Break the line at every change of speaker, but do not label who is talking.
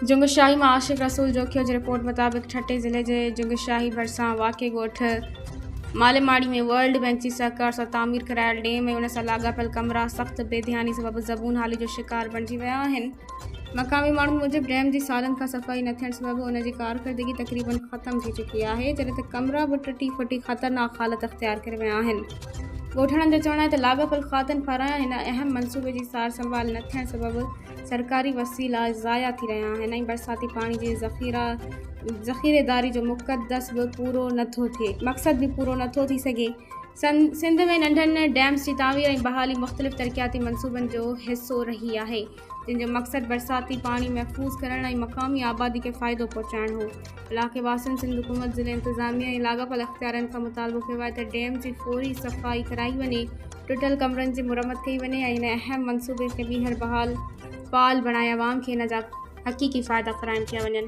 जुंगशाही में आशिक रसूल जोखियो जी रिपोर्ट मुताबिक ठटे ज़िले के जुंगशाही भरिसां वाक़े ॻोठ मालेमाड़ी में वर्ल्ड बैंक की सहकार से तामीर करायल डैम उन से लाॻापियल कमरा सख्त बेध्यानी सबब ज़बून हाली जो शिकार बणिजी विया आहिनि। मक़ामी माण्हुनि मूजिब डैम की सालन खां सफ़ाई न थियण सबब उन जी कारकर्दगी तक़रीबन ख़त्म थी चुकी है, जॾहिं त कमरा भी टुटी फुटी ख़तरनाक हालत अख्तियार करे विया आहिनि। ॻोठणनि जो चवणु आहे त लाॻापियल खातनि पारां हिन अहम मनसूबे की सार संभाल न थियण सबब सरकारी वसीला ज़ाया थी रहा आहिनि ऐं बरसाती पानी की ज़ख़ीरेदारी जो मक़सद भी पूरो नथो थी सघे। सिंध में नंढनि डैम्स की तामीर ऐं बहाली मुख़्तलिफ़ तरक़ियाती मनसूबनि जो हिस्सो रही है, जिनजो मक़सद बरसाती पानी महफूज़ करण ऐं मक़ामी आबादी के फ़ाइदो पहुचाइण हो। इलाक़े वासियुनि सिंध हुकूमत ज़िले इंतज़ामिया ऐं लाॻापियल अख़्तियारनि खां मुतालबो कयो आहे त डैम जी फौरी सफ़ाई कराई वञे, टुटल कमरनि जी मुरम्मत कई वञे ऐं हिन अहम मनसूबे खे ॿीहर फाल बणाए अवाम खे हिन जा हक़ीक़ी फ़ाइदा फ़राहम किया वञनि।